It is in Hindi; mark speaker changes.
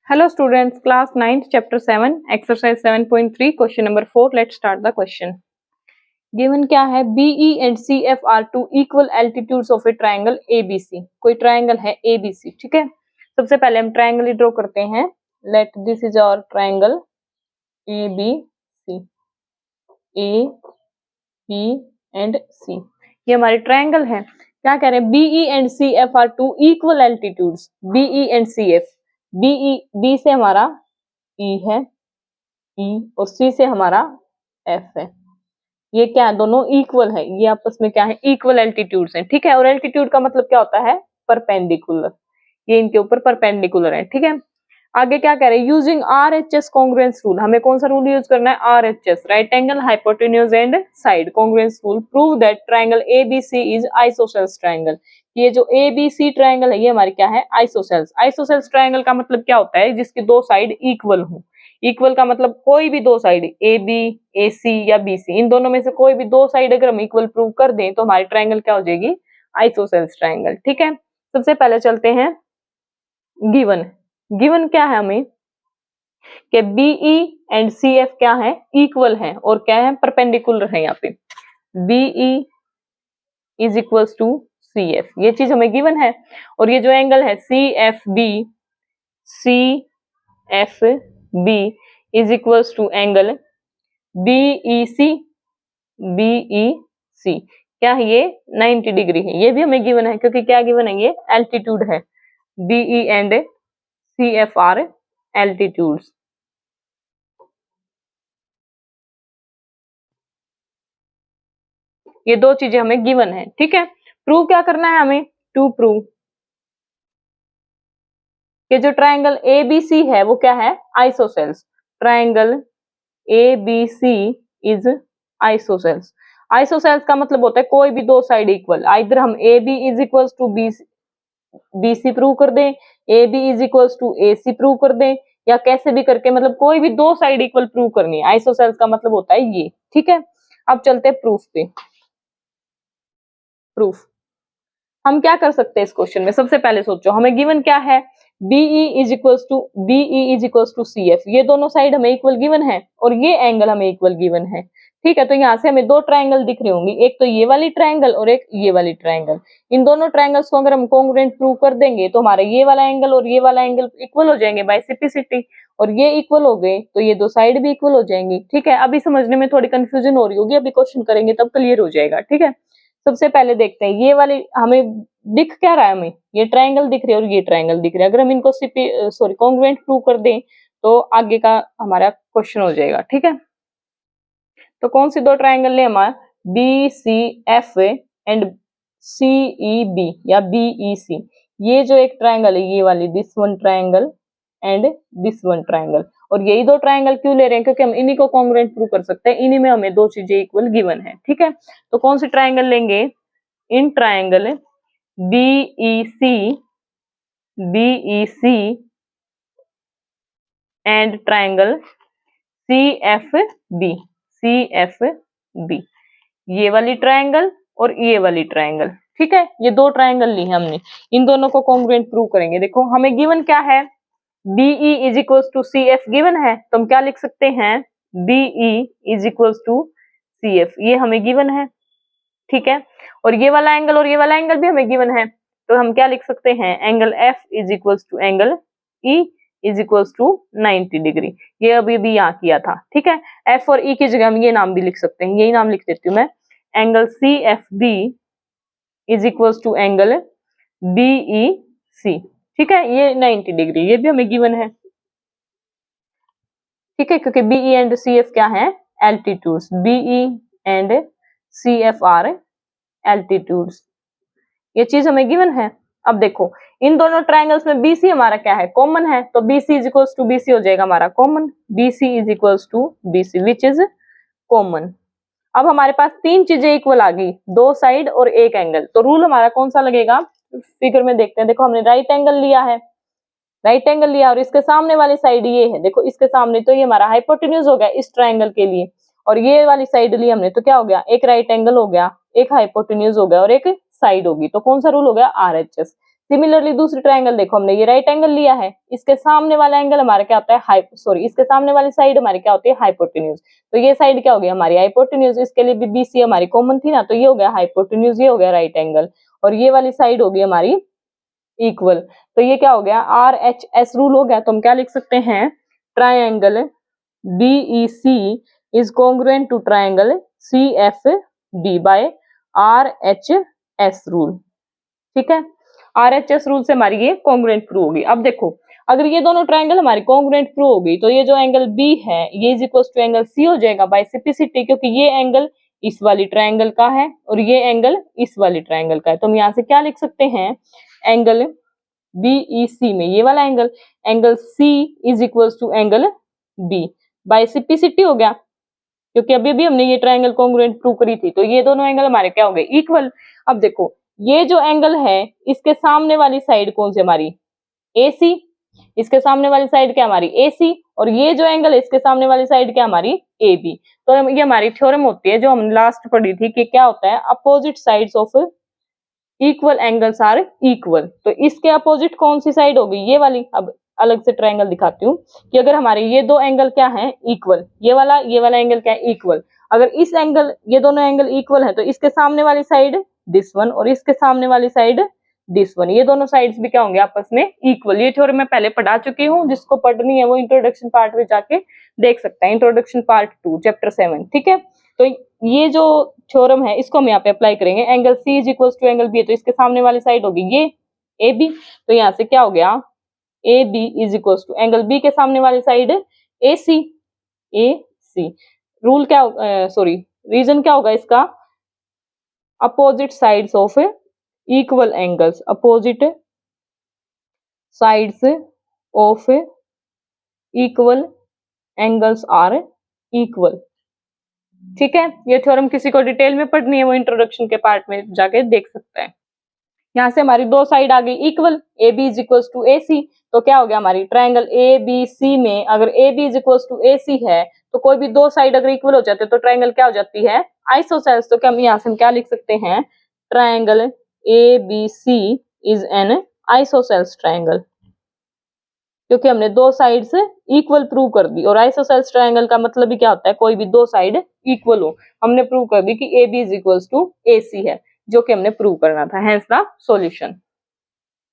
Speaker 1: Hello students, class 9th, chapter 7, exercise 7.3, question number 4. Let's start the question. Given क्या है, BE and CF are two equal altitudes of a triangle ABC. कोई ट्रायंगल है ABC, ठीक है। सबसे पहले हम ट्रायंगल ही ड्रॉ करते हैं। Let this is our triangle ABC, A, B and C. ये हमारे ट्रायंगल है। क्या कह रहे हैं, BE and CF are two equal altitudes. BE and CF, B से हमारा E है, E और C से हमारा F है। ये क्या है, दोनों इक्वल है, ये आपस में क्या है, इक्वल एल्टीट्यूड्स हैं, ठीक है। और एल्टीट्यूड का मतलब क्या होता है, परपेंडिकुलर, ये इनके ऊपर परपेंडिकुलर है, ठीक है। आगे क्या कह रहे हैं, यूजिंग RHS कॉन्ग्रुएंस रूल, हमें कौन सा रूल यूज करना है, RHS, right angle hypotenuse and side congruence rule, prove that triangle ABC is isosceles triangle. ये जो ABC ट्रायंगल है, ये हमारी क्या है, आइसोसेल्स। आइसोसेल्स ट्रायंगल का मतलब क्या होता है, जिसकी दो साइड इक्वल हो। इक्वल का मतलब कोई भी दो साइड AB, AC या BC, इन दोनों में से कोई भी दो साइड अगर हम इक्वल प्रूव कर दें तो हमारी ट्रायंगल क्या हो जाएगी, आइसोसेल्स ट्रायंगल, ठीक है। सबसे पहले चलते हैं गिवन। गिवन क्या है हमें कि BE एंड CF क्या है, इक्वल है और क्या है, परपेंडिकुलर है। यहाँ पे BE is equals to CF, ये चीज हमें गिवन है। और ये जो एंगल है CFB is equals to angle BEC, क्या है ये, 90 डिग्री है। ये भी हमें गिवन है, क्योंकि क्या गिवन है, ये एल्टीट्यूड है। BE and CF are altitudes. ये दो चीजें हमें गिवन है, ठीक है। प्रूव क्या करना है हमें, टू प्रूव कि जो ट्रायंगल ABC है वो क्या है, isosceles. Triangle ABC is isosceles. Isosceles का मतलब होता है कोई भी दो साइड इक्वल। आइदर हम AB is equals to BC prove कर दें, AB is equals to AC prove कर दें, या कैसे भी करके, मतलब कोई भी दो साइड इक्वल प्रूव करनी है। आइसोसेल्स का मतलब होता है ये, ठीक है। अब चलते हैं प्रूफ पे। प्रूफ हम क्या कर सकते हैं इस क्वेश्चन में, सबसे पहले सोचो, हमें गिवन क्या है, BE is equals to CF, ये दोनों साइड हमें इक्वल गिवन है और ये एंगल हमें इक्वल गिवन है, ठीक है। तो यहाँ से हमें दो ट्रायंगल दिख रही होंगी, एक तो ये वाली ट्रायंगल और एक ये वाली ट्रायंगल। इन दोनों ट्रायंगल्स को अगर हम कॉन्ग्रुएंट प्रूव कर देंगे तो हमारा ये वाला एंगल और ये वाला एंगल इक्वल हो जाएंगे बाय सिम्प्लिसिटी, और ये इक्वल हो गए तो ये दो साइड भी इक्वल हो जाएंगी, ठीक है। अभी समझने में थोड़ी कंफ्यूजन हो रही होगी, अभी क्वेश्चन करेंगे तब क्लियर हो जाएगा, ठीक है। सबसे पहले देखते हैं, ये वाली हमें दिख क्या रहा है, हमें ये ट्रायंगल दिख रही है और ये ट्रायंगल दिख रहा है। अगर हम इनको कॉन्ग्रुएंट प्रूव कर दें तो आगे का हमारा क्वेश्चन हो जाएगा, ठीक है। तो कौन सी दो ट्रायंगल ले, हमारा BCF एंड CEB या BEC। ये जो एक ट्रायंगल है, ये वाली, this one triangle and this one triangle. और यही दो ट्रायंगल क्यों ले रहे हैं, क्योंकि हम इन्हीं को कॉन्ग्रुएंट प्रूव कर सकते हैं, इन्हीं में हमें दो चीजें इक्वल गिवन है, ठीक है। तो कौन सी ट्रायंगल लेंगे, in triangle BEC and triangle CFB, ये वाली ट्रायंगल और ये वाली ट्रायंगल, ठीक है। ये दो ट्रायंगल ली है हमने, इन दोनों को कॉन्ग्रुएंट प्रूव करेंगे। देखो हमें गिवन क्या है, BE is equals to CF given है, तो हम क्या लिख सकते हैं, BE is equals to CF, ये हमें गिवन है, ठीक है। और ये वाला एंगल और ये वाला एंगल भी हमें गिवन है, तो हम क्या लिख सकते हैं, angle F is equals to angle E is equals to 90 degree. ये अभी भी यहाँ किया था, ठीक है। F और E की जगह हम ये नाम भी लिख सकते हैं, यही नाम लिख देती हूँ मैं, angle CFB is equals to angle BEC, ठीक है। ये 90 डिग्री, ये भी हमें गिवन है, ठीक है, क्योंकि BE एंड CF क्या है, altitudes. BE and CF are altitudes, ये चीज हमें गिवन है। अब देखो इन दोनों ट्रायंगल्स में BC हमारा क्या है, कॉमन है, तो BC is equals to BC हो जाएगा हमारा common, BC is equals to BC which is common. अब हमारे पास तीन चीजें इक्वल आ गई, दो साइड और एक एंगल, तो रूल हमारा कौन सा लगेगा, फिगर में देखते हैं। देखो हमने राइट एंगल लिया है, राइट एंगल लिया और इसके सामने वाली साइड ये है, देखो इसके सामने, तो ये हमारा हाइपोटेन्यूज हो गया इस ट्रायंगल के लिए, और ये वाली साइड ली हमने, तो क्या हो गया, एक राइट एंगल हो गया, एक हाइपोटेन्यूज हो गया और एक साइड होगी, तो कौन सा रूल हो गया, RHS। सिमिलरली दूसरी ट्रायंगल देखो, हमने ये राइट एंगल लिया है, इसके सामने वाला एंगल हमारा क्या होता है इसके सामने वाली साइड हमारी क्या होती है हाइपोटेन्यूज। तो ये साइड क्या हो गई हमारी हाइपोटेन्यूज, इसके लिए भी बीसी हमारी कॉमन थी ना, तो ये हो गया हाइपोटेन्यूज, ये हो गया राइट एंगल, और ये वाली साइड होगी हमारी इक्वल। तो ये क्या हो गया RHS रूल हो गया। तो हम क्या लिख सकते हैं, triangle BEC is congruent to triangle CFD by RHS rule. ठीक है, RHS रूल से हमारी ये कॉन्ग्रुएंट प्रूव होगी। अब देखो, अगर ये दोनों ट्रायंगल हमारी कॉन्ग्रुएंट प्रूव होगी तो ये जो एंगल B है ये is equal to angle C हो जाएगा बाय सिम्प्लिसिटी, क्योंकि ये एंगल इस वाली ट्रायंगल का है और ये एंगल इस वाली ट्रायंगल का है। तो हम यहाँ से क्या लिख सकते हैं, एंगल BEC में ये वाला angle C is equal to angle B by simplicity हो गया, क्योंकि अभी भी हमने ये ट्रायंगल कॉन्ग्रुएंट प्रूव करी थी। तो ये दोनों एंगल हमारे क्या हो गए इक्वल। अब देखो, ये जो एंगल है इसके सामने वाली साइड कौन सी हमारी AC, इसके सामने वाली साइड क्या हमारी AC, और ये जो एंगल है इसके सामने वाली साइड क्या हमारी AB। तो ये हमारी थ्योरम होती है जो हमने लास्ट पढ़ी थी कि क्या होता है, opposite sides of equal angles are equal. तो इसके अपोजिट कौन सी साइड होगी, ये वाली। अब अलग से ट्रायंगल दिखाती हूँ कि अगर हमारे ये दो एंगल क्या है इक्वल, ये वाला एंगल क्या है इक्वल, अगर इस एंगल ये दोनों एंगल इक्वल है तो इसके सामने वाली साइड दिस वन और इसके सामने वाली साइड दिस वन, ये दोनों साइड्स भी क्या होंगे आपस में इक्वल। ये थ्योरम मैं पहले पढ़ा चुकी हूँ, जिसको पढ़नी है वो इंट्रोडक्शन पार्ट में जाके देख सकता है, इंट्रोडक्शन पार्ट 2 चैप्टर 7। ठीक है, तो ये जो थ्योरम है इसको हम यहाँ पे अप्लाई करेंगे। Angle C is equal to angle B, तो इसके सामने वाली साइड होगी ये AB। तो यहाँ से क्या हो गया, AB is equal to angle B के सामने वाली साइड AC। रूल क्या रीजन क्या होगा इसका, opposite sides of equal angles, opposite sides of equal angles are equal. ठीक है, ये थ्योरम किसी को डिटेल में पढ़नी है वो इंट्रोडक्शन के पार्ट में जाके देख सकता है। यहाँ से हमारी दो साइड आ गई equal, AB is equal to AC। तो क्या हो गया हमारी ट्रायंगल ABC में अगर AB is equal to AC है तो कोई भी दो साइड अगर इक्वल हो जाते तो ट्रायंगल क्या हो जाती है आइसोसेल्स। तो क्या हम यहाँ से हम क्या लिख सकते हैं, triangle ABC is an isosceles triangle, क्योंकि हमने दो साइड्स इक्वल प्रूव कर दी। और आइसोसेल्स ट्रायंगल का मतलब भी क्या होता है, कोई भी दो साइड इक्वल हो। हमने प्रूव कर दी कि AB is equal to AC है, जो कि हमने प्रूव करना था, हेंस द सॉल्यूशन।